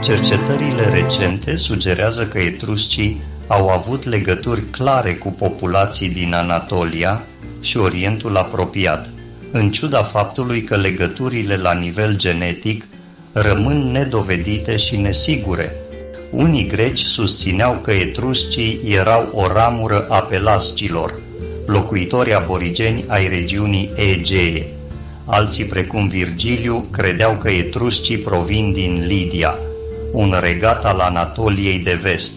Cercetările recente sugerează că etruscii au avut legături clare cu populații din Anatolia și Orientul apropiat, în ciuda faptului că legăturile la nivel genetic rămân nedovedite și nesigure. Unii greci susțineau că etruscii erau o ramură a pelasgilor, locuitori aborigeni ai regiunii Egee. Alții, precum Virgiliu, credeau că etruscii provin din Lidia, un regat al Anatoliei de vest.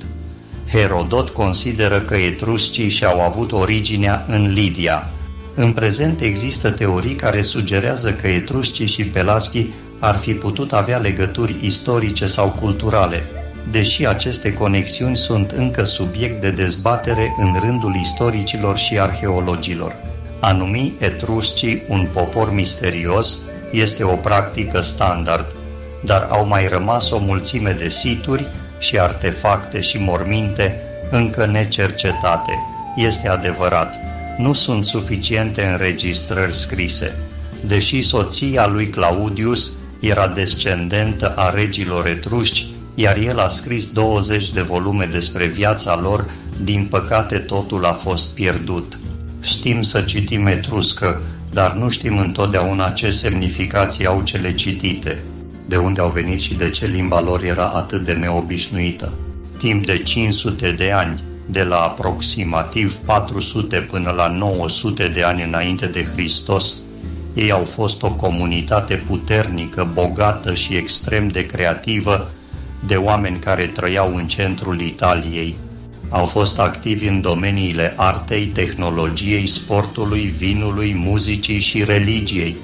Herodot consideră că etruscii și-au avut originea în Lidia. În prezent există teorii care sugerează că etruscii și pelasgii ar fi putut avea legături istorice sau culturale, deși aceste conexiuni sunt încă subiect de dezbatere în rândul istoricilor și arheologilor. A numi etruscii un popor misterios este o practică standard, dar au mai rămas o mulțime de situri și artefacte și morminte încă necercetate. Este adevărat, nu sunt suficiente înregistrări scrise. Deși soția lui Claudius era descendentă a regilor etruști, iar el a scris 20 de volume despre viața lor, din păcate totul a fost pierdut. Știm să citim etruscă, dar nu știm întotdeauna ce semnificații au cele citite, de unde au venit și de ce limba lor era atât de neobișnuită. Timp de 500 de ani, de la aproximativ 400 până la 900 de ani înainte de Hristos, ei au fost o comunitate puternică, bogată și extrem de creativă, de oameni care trăiau în centrul Italiei. Au fost activi în domeniile artei, tehnologiei, sportului, vinului, muzicii și religiei.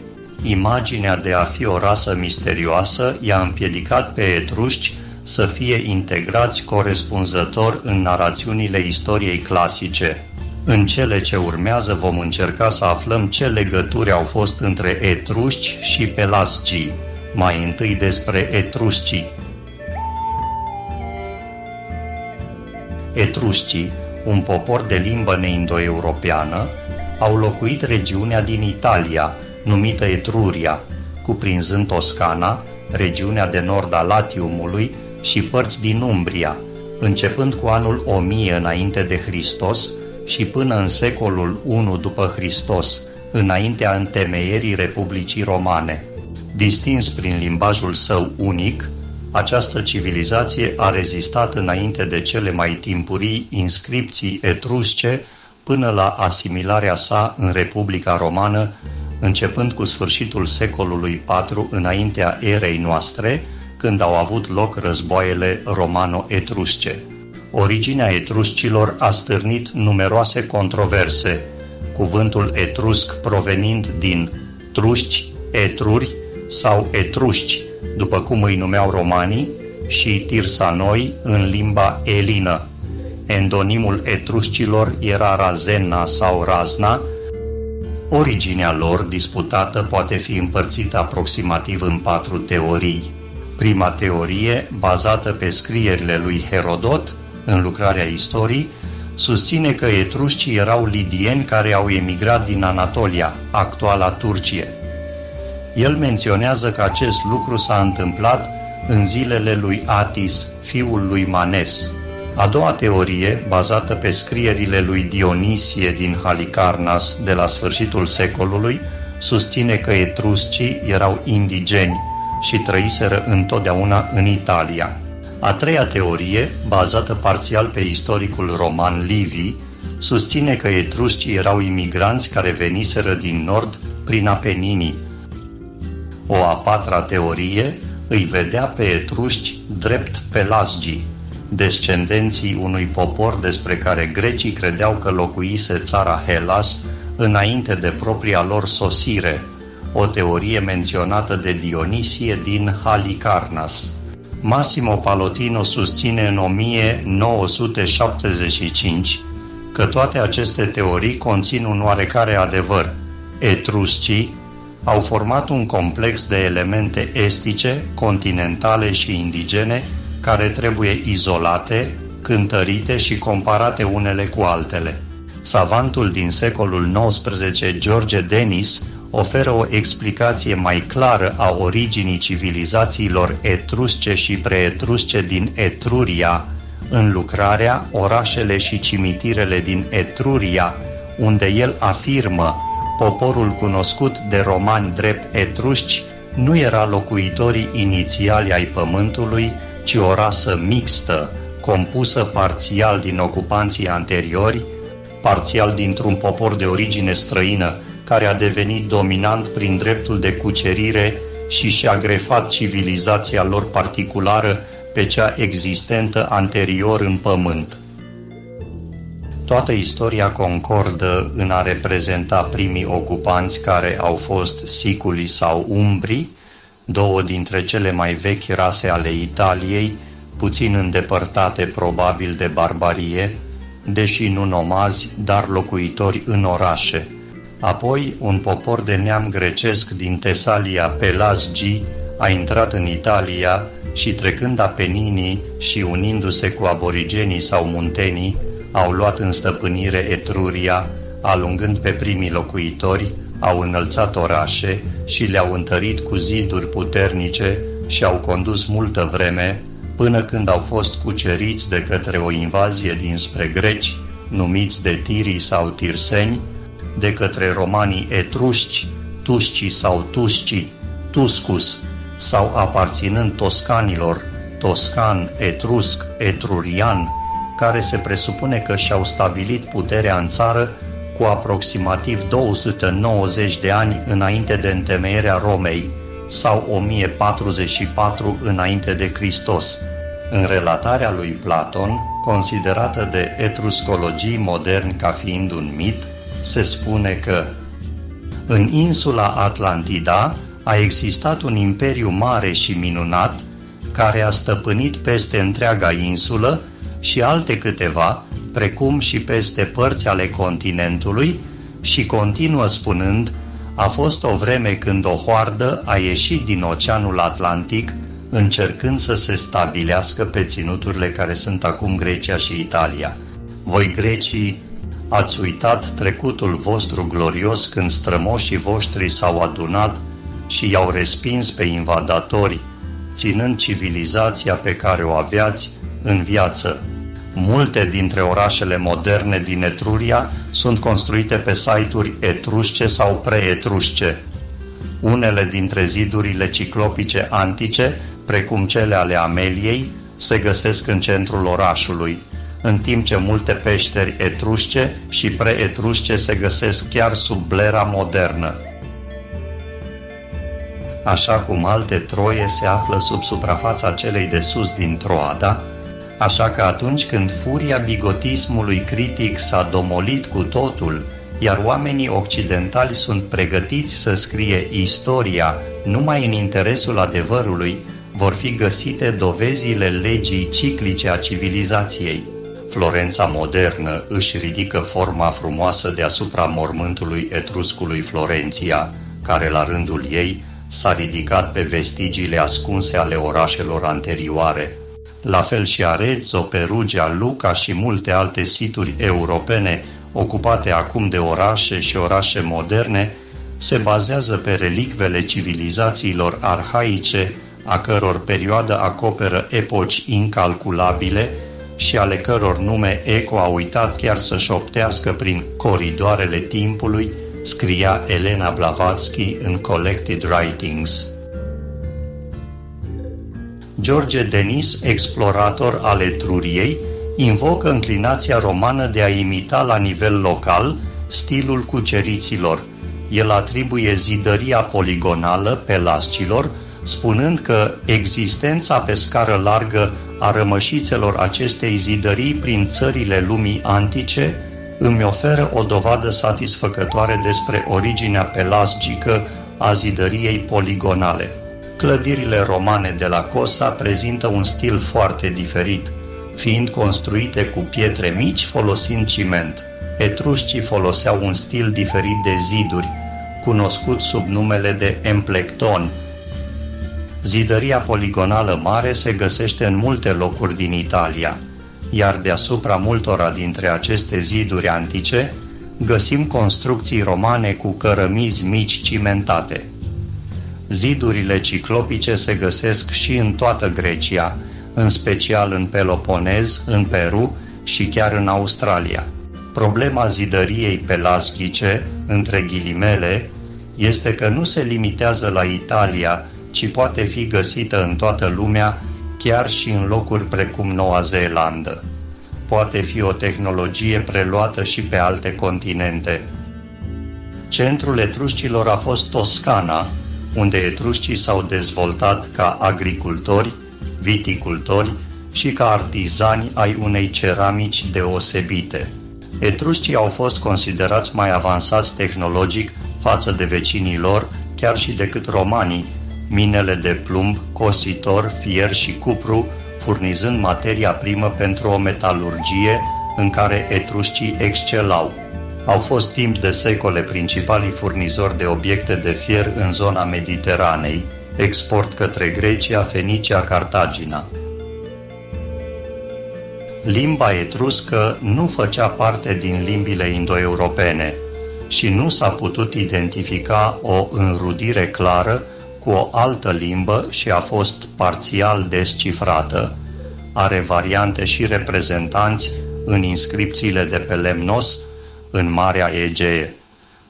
Imaginea de a fi o rasă misterioasă i-a împiedicat pe etruști să fie integrați corespunzător în narațiunile istoriei clasice. În cele ce urmează vom încerca să aflăm ce legături au fost între etruști și pelasgii. Mai întâi despre etruscii. Etruscii, un popor de limbă neindo-europeană, au locuit regiunea din Italia, numită Etruria, cuprinzând Toscana, regiunea de nord a Latiumului și părți din Umbria, începând cu anul 1000 înainte de Hristos și până în secolul I după Hristos, înaintea întemeierii Republicii Romane. Distins prin limbajul său unic, această civilizație a rezistat înainte de cele mai timpurii inscripții etrusce până la asimilarea sa în Republica Romană, începând cu sfârșitul secolului IV înaintea erei noastre, când au avut loc războaiele romano-etrusce. Originea etruscilor a stârnit numeroase controverse, cuvântul etrusc provenind din trușci, etruri sau etrușci, după cum îi numeau romanii, și tirsanoi în limba elină. Endonimul etruscilor era Razenna sau Razna. Originea lor disputată poate fi împărțită aproximativ în 4 teorii. Prima teorie, bazată pe scrierile lui Herodot, în lucrarea Istorii, susține că etruscii erau lidieni care au emigrat din Anatolia, actuala Turcie. El menționează că acest lucru s-a întâmplat în zilele lui Atis, fiul lui Manes. A doua teorie, bazată pe scrierile lui Dionisie din Halicarnas de la sfârșitul secolului, susține că etruscii erau indigeni și trăiseră întotdeauna în Italia. A treia teorie, bazată parțial pe istoricul roman Livii, susține că etruscii erau imigranți care veniseră din nord prin Apeninii. O a patra teorie îi vedea pe etruști drept pelasgii, descendenții unui popor despre care grecii credeau că locuise țara Hellas înainte de propria lor sosire, o teorie menționată de Dionisie din Halicarnas. Massimo Palotino susține în 1975 că toate aceste teorii conțin un oarecare adevăr. Etruscii au format un complex de elemente estice, continentale și indigene care trebuie izolate, cântărite și comparate unele cu altele. Savantul din secolul XIX, George Denis, oferă o explicație mai clară a originii civilizațiilor etrusce și preetrusce din Etruria, în lucrarea Orașele și cimitirele din Etruria, unde el afirmă: poporul cunoscut de romani drept etrusci nu era locuitorii inițiali ai pământului, ci o rasă mixtă, compusă parțial din ocupanții anteriori, parțial dintr-un popor de origine străină, care a devenit dominant prin dreptul de cucerire și și-a grefat civilizația lor particulară pe cea existentă anterior în pământ. Toată istoria concordă în a reprezenta primii ocupanți, care au fost siculii sau umbrii, două dintre cele mai vechi rase ale Italiei, puțin îndepărtate probabil de barbarie, deși nu nomazi, dar locuitori în orașe. Apoi, un popor de neam grecesc din Tesalia, Pelasgii, a intrat în Italia și, trecând Apeninii și unindu-se cu aborigenii sau muntenii, au luat în stăpânire Etruria, alungând pe primii locuitori, au înălțat orașe și le-au întărit cu ziduri puternice și au condus multă vreme, până când au fost cuceriți de către o invazie dinspre greci, numiți de Tirii sau Tirseni, de către romanii etrusci, tuscii sau tuscii, Tuscus, sau aparținând toscanilor, toscan, etrusc, etrurian, care se presupune că și-au stabilit puterea în țară cu aproximativ 290 de ani înainte de întemeierea Romei sau 1044 înainte de Hristos. În relatarea lui Platon, considerată de etruscologii moderni ca fiind un mit, se spune că în insula Atlantida a existat un imperiu mare și minunat care a stăpânit peste întreaga insulă și alte câteva, precum și peste părți ale continentului, și continuă spunând: a fost o vreme când o hoardă a ieșit din Oceanul Atlantic, încercând să se stabilească pe ținuturile care sunt acum Grecia și Italia. Voi, grecii, ați uitat trecutul vostru glorios când strămoșii voștri s-au adunat și i-au respins pe invadatori, ținând civilizația pe care o aveați în viață. Multe dintre orașele moderne din Etruria sunt construite pe site-uri etrusce sau preetrusce. Unele dintre zidurile ciclopice antice, precum cele ale Ameliei, se găsesc în centrul orașului, în timp ce multe peșteri etrusce și preetrusce se găsesc chiar sub Blera modernă. Așa cum alte Troie se află sub suprafața celei de sus din Troada, așa că atunci când furia bigotismului critic s-a domolit cu totul, iar oamenii occidentali sunt pregătiți să scrie istoria numai în interesul adevărului, vor fi găsite dovezile legii ciclice a civilizației. Florența modernă își ridică forma frumoasă deasupra mormântului etruscului Florenția, care la rândul ei s-a ridicat pe vestigiile ascunse ale orașelor anterioare. La fel și Arezzo, Perugia, Lucca și multe alte situri europene ocupate acum de orașe și orașe moderne se bazează pe relicvele civilizațiilor arhaice, a căror perioadă acoperă epoci incalculabile și ale căror nume Eco a uitat chiar să șoptească prin coridoarele timpului, scria Elena Blavatsky în Collected Writings. George Denis, explorator al Etruriei, invocă înclinația romană de a imita la nivel local stilul cuceriților. El atribuie zidăria poligonală pelascilor, spunând că existența pe scară largă a rămășițelor acestei zidării prin țările lumii antice îmi oferă o dovadă satisfăcătoare despre originea pelasgică a zidăriei poligonale. Clădirile romane de la Cosa prezintă un stil foarte diferit, fiind construite cu pietre mici folosind ciment. Etruscii foloseau un stil diferit de ziduri, cunoscut sub numele de emplecton. Zidăria poligonală mare se găsește în multe locuri din Italia, iar deasupra multora dintre aceste ziduri antice găsim construcții romane cu cărămizi mici cimentate. Zidurile ciclopice se găsesc și în toată Grecia, în special în Peloponez, în Peru și chiar în Australia. Problema zidăriei pelasgice, între ghilimele, este că nu se limitează la Italia, ci poate fi găsită în toată lumea, chiar și în locuri precum Noua Zeelandă. Poate fi o tehnologie preluată și pe alte continente. Centrul etruscilor a fost Toscana, unde etruscii s-au dezvoltat ca agricultori, viticultori și ca artizani ai unei ceramici deosebite. Etruscii au fost considerați mai avansați tehnologic față de vecinii lor, chiar și decât romanii, minele de plumb, cositor, fier și cupru, furnizând materia primă pentru o metalurgie în care etruscii excelau. Au fost timp de secole principalii furnizori de obiecte de fier în zona Mediteranei, export către Grecia, Fenicia, Cartagina. Limba etruscă nu făcea parte din limbile indo-europene și nu s-a putut identifica o înrudire clară cu o altă limbă și a fost parțial descifrată. Are variante și reprezentanți în inscripțiile de pe lemnos în Marea Egee,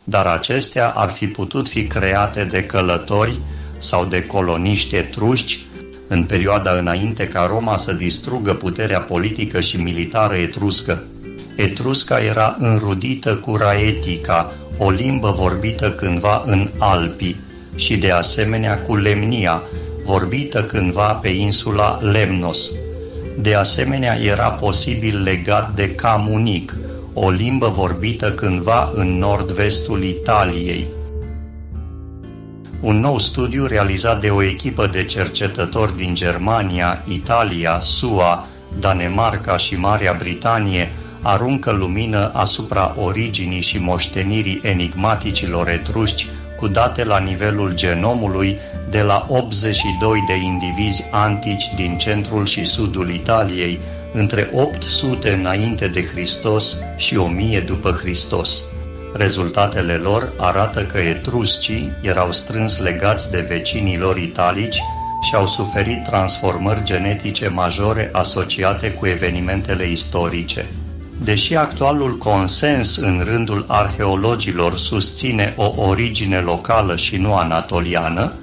dar acestea ar fi putut fi create de călători sau de coloniști etruști în perioada înainte ca Roma să distrugă puterea politică și militară etruscă. Etrusca era înrudită cu raetica, o limbă vorbită cândva în Alpi, și de asemenea cu lemnia, vorbită cândva pe insula Lemnos. De asemenea era posibil legat de camunic, o limbă vorbită cândva în nord-vestul Italiei. Un nou studiu realizat de o echipă de cercetători din Germania, Italia, SUA, Danemarca și Marea Britanie aruncă lumină asupra originii și moștenirii enigmaticilor etruști cu date la nivelul genomului de la 82 de indivizi antici din centrul și sudul Italiei, între 800 înainte de Hristos și 1000 după Hristos. Rezultatele lor arată că etruscii erau strâns legați de vecinii lor italici și au suferit transformări genetice majore asociate cu evenimentele istorice. Deși actualul consens în rândul arheologilor susține o origine locală și nu anatoliană,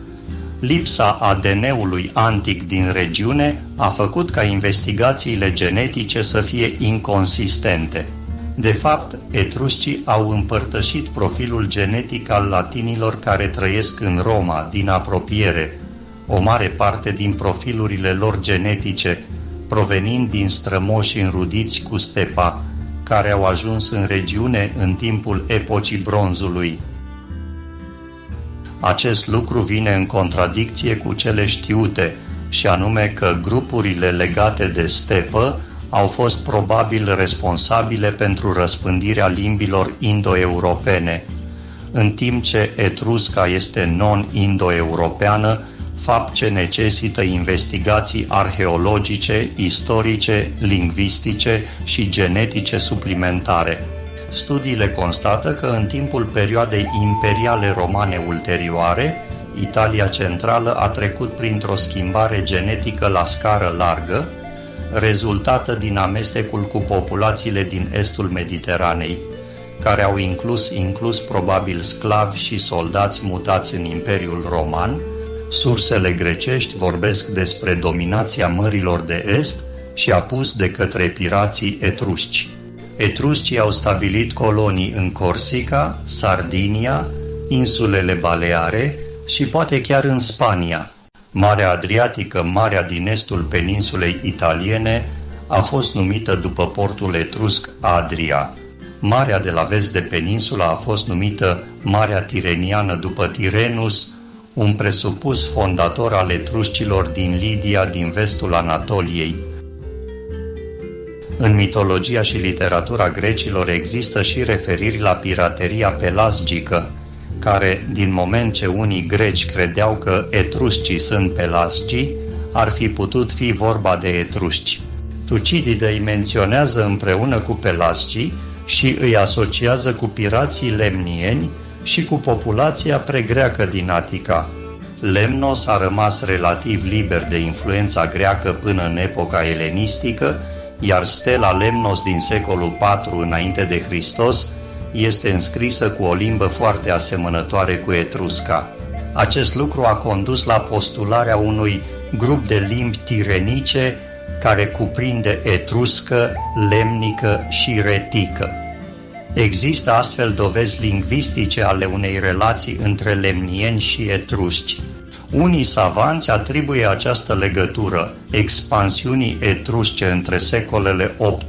lipsa ADN-ului antic din regiune a făcut ca investigațiile genetice să fie inconsistente. De fapt, etruscii au împărtășit profilul genetic al latinilor care trăiesc în Roma, din apropiere, o mare parte din profilurile lor genetice, provenind din strămoși înrudiți cu stepa, care au ajuns în regiune în timpul epocii bronzului. Acest lucru vine în contradicție cu cele știute, și anume că grupurile legate de stepă au fost probabil responsabile pentru răspândirea limbilor indo-europene, în timp ce etrusca este non-indo-europeană, fapt ce necesită investigații arheologice, istorice, lingvistice și genetice suplimentare. Studiile constată că în timpul perioadei imperiale romane ulterioare, Italia centrală a trecut printr-o schimbare genetică la scară largă, rezultată din amestecul cu populațiile din estul Mediteranei, care au inclus probabil sclavi și soldați mutați în Imperiul Roman. Sursele grecești vorbesc despre dominația mărilor de est și apus de către pirații etrusci. Etruscii au stabilit colonii în Corsica, Sardinia, insulele Baleare și poate chiar în Spania. Marea Adriatică, marea din estul peninsulei italiene, a fost numită după portul etrusc Adria. Marea de la vest de peninsula a fost numită Marea Tireniană după Tirenus, un presupus fondator al etruscilor din Lidia din vestul Anatoliei. În mitologia și literatura grecilor există și referiri la pirateria pelasgică, care, din moment ce unii greci credeau că etruscii sunt pelasgii, ar fi putut fi vorba de etrusci. Tucidide îi menționează împreună cu pelasgii și îi asociază cu pirații lemnieni și cu populația pregreacă din Atica. Lemnos a rămas relativ liber de influența greacă până în epoca elenistică, iar stela Lemnos din secolul IV înainte de Hristos este înscrisă cu o limbă foarte asemănătoare cu etrusca. Acest lucru a condus la postularea unui grup de limbi tirenice care cuprinde etruscă, lemnică și retică. Există astfel dovezi lingvistice ale unei relații între lemnieni și etrusci. Unii savanți atribuie această legătură expansiunii etrusce între secolele 8,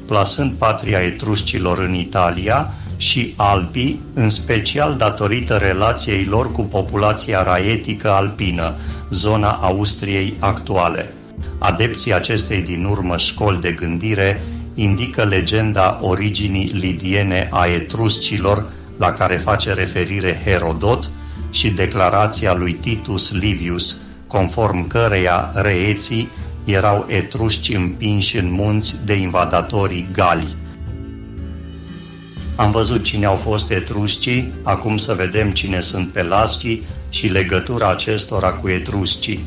plasând patria etruscilor în Italia, și alpii, în special datorită relației lor cu populația raetică alpină, zona Austriei actuale. Adepții acestei din urmă școli de gândire indică legenda originii lidiene a etruscilor, la care face referire Herodot, și declarația lui Titus Livius, conform căreia reeții erau etrusci împinși în munți de invadatorii gali. Am văzut cine au fost etruscii, acum să vedem cine sunt pelasgii și legătura acestora cu etruscii.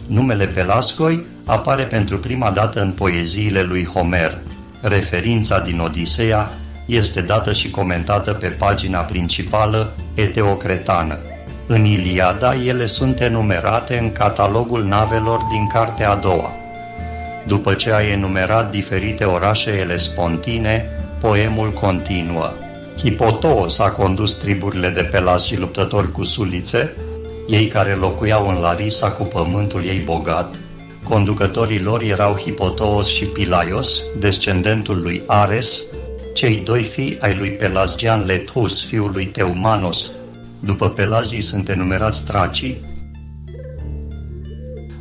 Numele Pelasgoi apare pentru prima dată în poeziile lui Homer. Referința din Odiseea este dată și comentată pe pagina principală eteocretană. În Iliada ele sunt enumerate în catalogul navelor din cartea a doua. După ce a enumerat diferite orașe elespontine, poemul continuă. Hipotoos a condus triburile de pelasgi luptători cu sulițe, ei care locuiau în Larisa cu pământul ei bogat. Conducătorii lor erau Hipotoos și Pilaios, descendentul lui Ares, cei doi fii ai lui Pelasgian Lethus, fiul lui Teumanos. După Pelagii sunt enumerați tracii.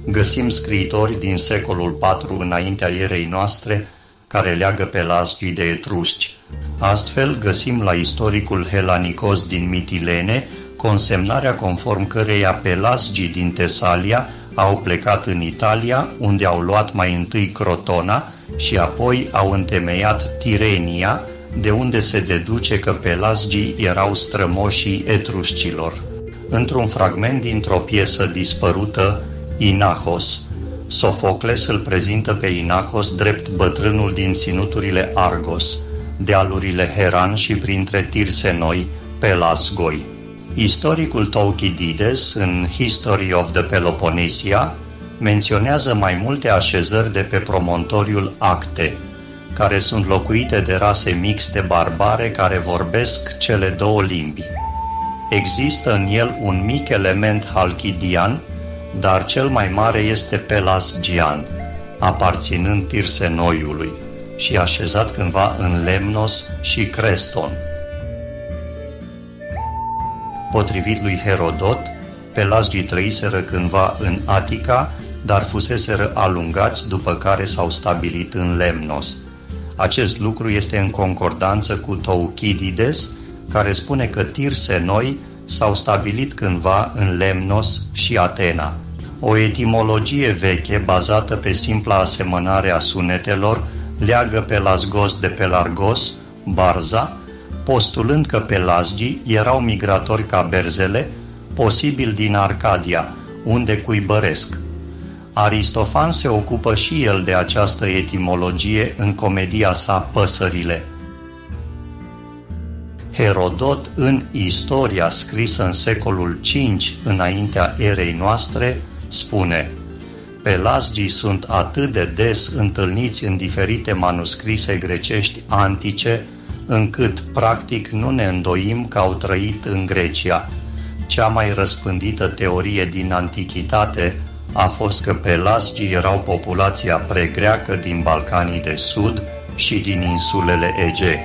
Găsim scriitori din secolul IV înaintea erei noastre care leagă Pelagii de etrusci. Astfel, găsim la istoricul Helanicos din Mitilene consemnarea conform căreia Pelagii din Tesalia au plecat în Italia, unde au luat mai întâi Crotona și apoi au întemeiat Tirenia, de unde se deduce că Pelagii erau strămoșii etruscilor. Într-un fragment dintr-o piesă dispărută, Inachos, Sofocles îl prezintă pe Inachos drept bătrânul din ținuturile Argos, dealurile Heran și printre Tirsenoi, Pelasgoi. Istoricul Thucydides, în History of the Peloponnesia, menționează mai multe așezări de pe promontoriul Acte, care sunt locuite de rase mixte barbare care vorbesc cele două limbi. Există în el un mic element halkidian, dar cel mai mare este pelasgian, aparținând Tirsenoiului și așezat cândva în Lemnos și Creston. Potrivit lui Herodot, Pelagii trăiseră cândva în Atica, dar fuseseră alungați după care s-au stabilit în Lemnos. Acest lucru este în concordanță cu Thucydides, care spune că Tirsenoi s-au stabilit cândva în Lemnos și Atena. O etimologie veche, bazată pe simpla asemănare a sunetelor, leagă Pelasgos de Pelargos, Barza, postulând că Pelagii erau migratori ca berzele, posibil din Arcadia, unde cuibăresc. Aristofan se ocupă și el de această etimologie în comedia sa Păsările. Herodot, în istoria scrisă în secolul V înaintea erei noastre, spune: Pelagii sunt atât de des întâlniți în diferite manuscrise grecești antice, încât practic nu ne îndoim că au trăit în Grecia. Cea mai răspândită teorie din antichitate a fost că Pelagii erau populația pregreacă din Balcanii de Sud și din insulele Ege.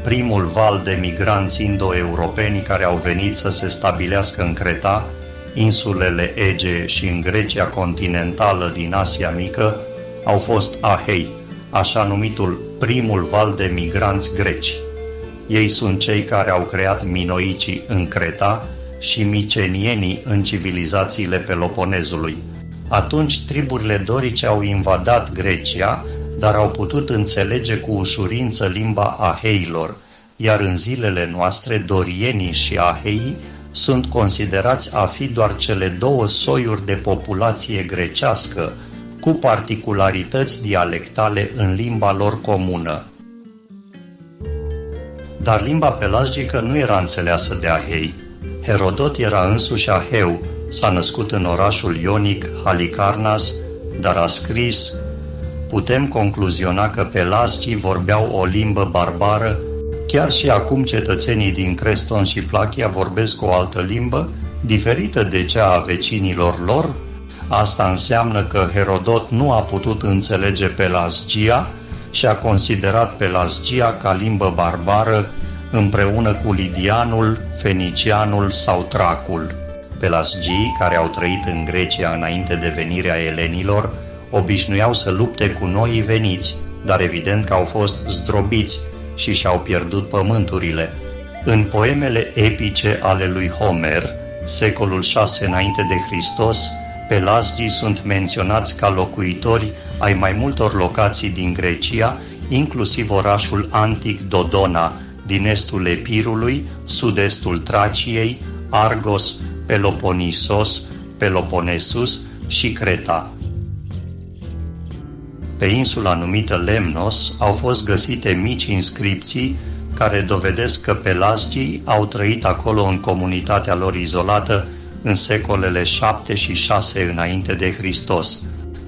Primul val de migranți indo-europeni care au venit să se stabilească în Creta, insulele Ege și în Grecia continentală din Asia Mică, au fost Ahei, așa numitul primul val de migranți greci. Ei sunt cei care au creat minoicii în Creta și micenienii în civilizațiile Peloponezului. Atunci triburile dorice au invadat Grecia, dar au putut înțelege cu ușurință limba aheilor, iar în zilele noastre dorienii și aheii sunt considerați a fi doar cele două soiuri de populație grecească, cu particularități dialectale în limba lor comună. Dar limba pelasgică nu era înțeleasă de ahei. Herodot era însuși aheu, s-a născut în orașul ionic Halicarnas, dar a scris: putem concluziona că pelasgii vorbeau o limbă barbară. Chiar și acum cetățenii din Creston și Plachia vorbesc o altă limbă, diferită de cea a vecinilor lor. Asta înseamnă că Herodot nu a putut înțelege pelasgia și a considerat pelasgia ca limbă barbară împreună cu lidianul, fenicianul sau tracul. Pelasgii, care au trăit în Grecia înainte de venirea elenilor, obișnuiau să lupte cu noii veniți, dar evident că au fost zdrobiți și și-au pierdut pământurile. În poemele epice ale lui Homer, secolul 6 înainte de Hristos, pelasgii sunt menționați ca locuitori ai mai multor locații din Grecia, inclusiv orașul antic Dodona, din estul Epirului, sud-estul Traciei, Argos, Peloponisos, Peloponesus și Creta. Pe insula numită Lemnos au fost găsite mici inscripții care dovedesc că pelasgii au trăit acolo în comunitatea lor izolată în secolele 7 și 6 înainte de Hristos.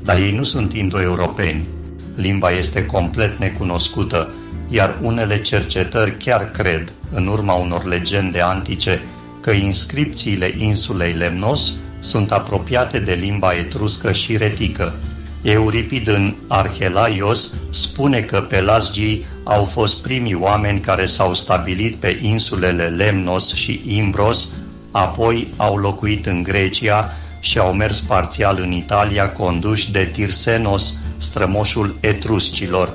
Dar ei nu sunt indo-europeni. Limba este complet necunoscută, iar unele cercetări chiar cred, în urma unor legende antice, că inscripțiile insulei Lemnos sunt apropiate de limba etruscă și retică. Euripid în Arhelaios spune că pelasgii au fost primii oameni care s-au stabilit pe insulele Lemnos și Imbros, apoi au locuit în Grecia și au mers parțial în Italia conduși de Tirsenos, strămoșul etruscilor.